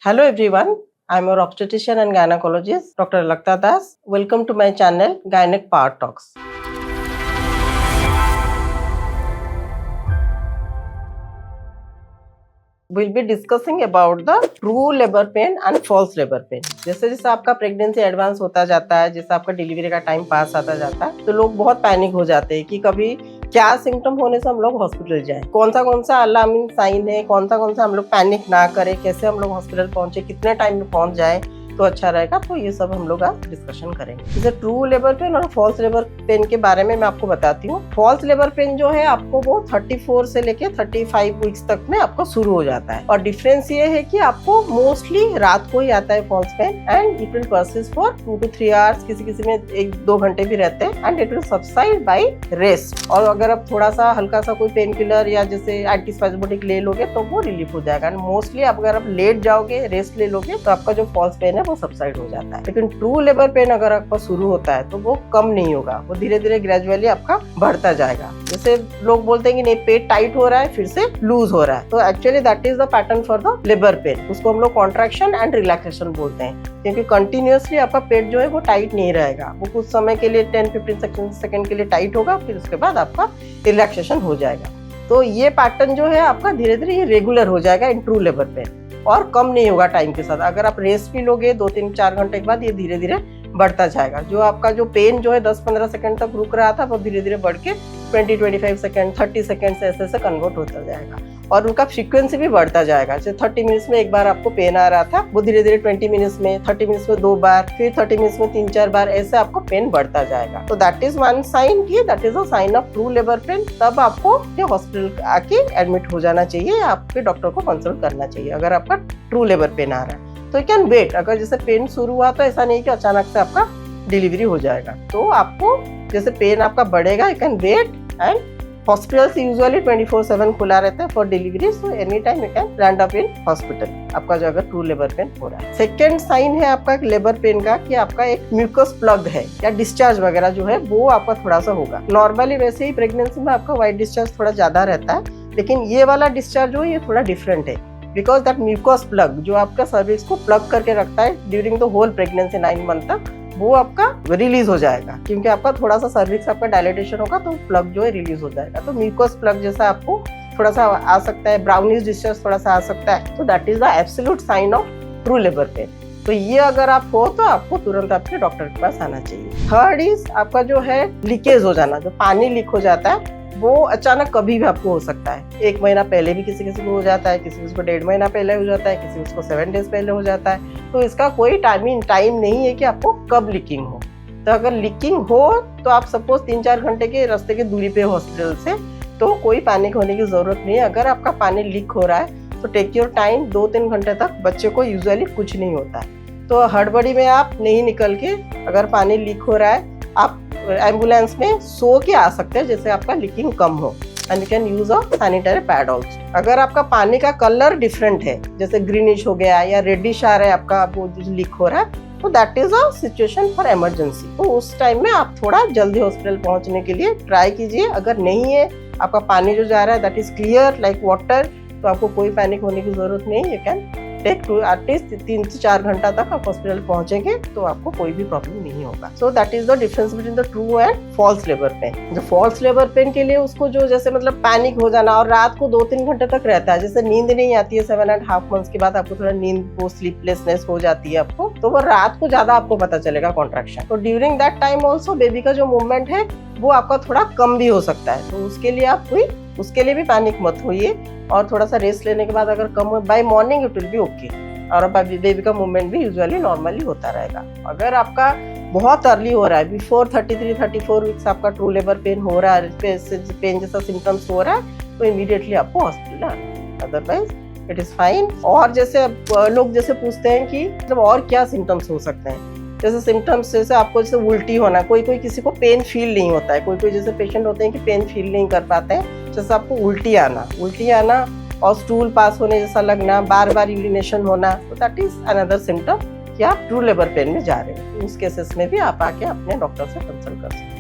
Hello everyone, I am your obstetrician and gynecologist, Dr. Lakta Das. Welcome to my channel, Gynec Power Talks. We'll be discussing about the true labor pain and false labor pain. जैसे जैसे आपका pregnancy advance होता जाता है, जैसे आपका delivery का time pass आता जाता है, तो लोग बहुत पैनिक हो जाते हैं कि कभी क्या सिम्टम होने से हम लोग हॉस्पिटल जाएं, कौन सा अलार्मिंग साइन है, कौन सा हम लोग पैनिक ना करें, कैसे हम लोग हॉस्पिटल पहुंचे, कितने टाइम में पहुंच जाए तो अच्छा रहेगा। तो ये सब हम लोग आज डिस्कशन करेंगे। जैसे ट्रू लेबर पेन और फॉल्स लेबर पेन के बारे में मैं आपको बताती हूँ। फॉल्स लेबर पेन जो है आपको वो 34 से लेके 35 वीक्स तक में आपको शुरू हो जाता है, और डिफरेंस ये है कि आपको मोस्टली रात को ही आता है false pain, and it will persist for 2 to 3 hours, किसी में 1-2 घंटे भी रहते हैं, and it will subside by rest. और अगर आप थोड़ा सा हल्का सा कोई पेन किलर या जैसे एंटीस्पाज्मोटिक ले लोगे तो वो रिलीफ हो जाएगा। मोस्टली अगर आप लेट जाओगे, रेस्ट ले लोगे, तो आपका जो फॉल्स पेन है वो सबसाइड हो जाता है। लेकिन ट्रू लेबर पेन अगर आपका शुरू होता है तो वो कम नहीं होगा, वो धीरे धीरे ग्रेजुअली आपका बढ़ता जाएगा। जैसे लोग बोलते हैं कि नहीं पेट टाइट हो रहा है फिर से लूज हो रहा है, तो actually that is the pattern for the labour pain. उसको हम लोग कॉन्ट्रैक्शन एंड रिलैक्सेशन बोलते हैं, क्योंकि कंटिन्यूअसली आपका पेट जो है वो टाइट नहीं रहेगा, वो कुछ समय के लिए 10-15 सेकंड के लिए टाइट होगा, फिर उसके बाद आपका रिलैक्सेशन हो जाएगा। तो ये पैटर्न जो है आपका धीरे धीरे रेगुलर हो जाएगा इन ट्रू लेबर पेन, और कम नहीं होगा टाइम के साथ। अगर आप रेस्ट भी लोगे 2-3-4 घंटे के बाद ये धीरे धीरे बढ़ता जाएगा। जो आपका जो पेन जो है 10-15 सेकंड तक रुक रहा था वो धीरे धीरे बढ़ के 20-25 सेकंड 30 सेकंड से ऐसे कन्वर्ट होता जाएगा, और उनका फ्रीक्वेंसी भी बढ़ता जाएगा। जैसे 30 मिनट्स में एक बार आपको पेन आ रहा था, वो धीरे धीरे 20 मिनट्स में, 30 मिनट्स में 2 बार, फिर 30 मिनट्स में 3-4 बार, ऐसे आपको पेन बढ़ता जाएगा। तो दैट इज वन साइन की that is a sign of true labour pain. तब आपको हॉस्पिटल आके एडमिट हो जाना चाहिए, आपके डॉक्टर को कंसल्ट करना चाहिए अगर आपका ट्रू लेबर पेन आ रहा है। तो यू कैन वेट। अगर जैसे पेन शुरू हुआ तो ऐसा नहीं कि अचानक से आपका डिलीवरी हो जाएगा, तो आपको जैसे पेन आपका बढ़ेगा, you can wait. And hospitals usually 24/7 खुला रहता है for delivery, so any time you can land up in hospital आपका जो अगर ट्रू लेबर पेन हो रहा है। सेकेंड साइन है आपका लेबर पेन का कि आपका एक म्यूकस प्लग है या डिस्चार्ज वगैरह जो है वो आपका थोड़ा सा होगा। नॉर्मली वैसे ही प्रेगनेंसी में आपका व्हाइट डिस्चार्ज थोड़ा ज्यादा रहता है, लेकिन ये वाला डिस्चार्ज जो है ये थोड़ा डिफरेंट है, बिकॉज दैट म्यूकस प्लग जो आपका सर्विक्स को प्लग करके रखता है during the whole pregnancy 9 month तक, वो आपका रिलीज हो जाएगा, क्योंकि आपका थोड़ा सा सर्विक्स आपका डायलेटेशन होगा तो प्लग जो है रिलीज हो जाएगा। तो म्यूकस प्लग जैसा आपको थोड़ा सा आ सकता है, ब्राउनिश डिस्चार्ज थोड़ा सा आ सकता है, तो that is the absolute sign of true labour pain. तो ये अगर आप हो तो आपको तुरंत आपके डॉक्टर के पास आना चाहिए। थर्ड इज आपका जो है लीकेज हो जाना, जो पानी लीक हो जाता है वो अचानक कभी भी आपको हो सकता है। 1 महीना पहले भी किसी को हो जाता है, किसी को 1.5 महीना पहले हो जाता है, किसी को 7 डेज पहले हो जाता है। तो इसका कोई टाइम नहीं है कि आपको कब लीकिंग हो। तो अगर लीकिंग हो तो आप सपोज 3-4 घंटे के रास्ते की दूरी पे हॉस्पिटल से, तो कोई पैनिक होने की जरूरत नहीं है। अगर आपका पानी लीक हो रहा है तो टेक योर टाइम, 2-3 घंटे तक बच्चे को यूजुअली कुछ नहीं होता है। तो हड़बड़ी में आप नहीं निकल के, अगर पानी लीक हो रहा है आप एम्बुलेंस में सो के आ सकते हैं, जैसे आपका लीकिंग कम हो, and you can use a sanitary pad also. अगर आपका पानी का कलर डिफरेंट है, जैसे ग्रीनिश हो गया या रेडिश आ रहा है आपका वो लीक हो रहा है, तो that is a situation for emergency. तो उस टाइम में आप थोड़ा जल्दी हॉस्पिटल पहुंचने के लिए ट्राई कीजिए। अगर नहीं है, आपका पानी जो जा रहा है that is clear like water, तो आपको कोई पैनिक होने की जरूरत नहीं। यू कैन टेक एटलीस्ट 3 से 4 घंटा तक आप हॉस्पिटल पहुंचेंगे तो आपको कोई भी प्रॉब्लम नहीं होगा। So that is the difference between the true and false labour pain. जो फॉल्स लेबर पेन के लिए उसको जो जैसे मतलब पैनिक हो जाना और रात को 2-3 घंटे तक रहता है, जैसे नींद नहीं आती है 7.5 मंथ्स के बाद आपको थोड़ा नींद वो स्लीपलेसनेस हो जाती है आपको, तो वो रात को ज्यादा आपको पता चलेगा कॉन्ट्रैक्शन। तो during that time also baby का जो मूवमेंट है वो आपका थोड़ा कम भी हो सकता है, तो उसके लिए भी पैनिक मत होइए, और थोड़ा सा रेस्ट लेने के बाद अगर कम हो, by morning it will be okay, और बेबी का मूवमेंट भी यूजुअली नॉर्मली होता रहेगा। अगर आपका बहुत अर्ली हो रहा है, बिफोर 33-34 वीक्स आपका ट्रू लेबर पेन हो रहा है, पेन जैसा सिम्टम्स हो रहा है, तो इमीडिएटली आपको हॉस्पिटल आना है, अदरवाइज इट इज फाइन। और जैसे लोग जैसे पूछते हैं कि मतलब और क्या सिम्टम्स हो सकते हैं, जैसे सिम्टम्स जैसे आपको जैसे उल्टी होना, कोई किसी को पेन फील नहीं होता है, कोई जैसे पेशेंट होते हैं कि पेन फील नहीं कर पाते हैं, जैसे आपको उल्टी आना और स्टूल पास होने जैसा लगना, बार बार यूरिनेशन होना, तो दैट इज अनदर सिम्टम कि आप ट्रू लेबर पेन में जा रहे हो। उस केसेस में भी आप आके अपने डॉक्टर से कंसल्ट कर सकते हैं।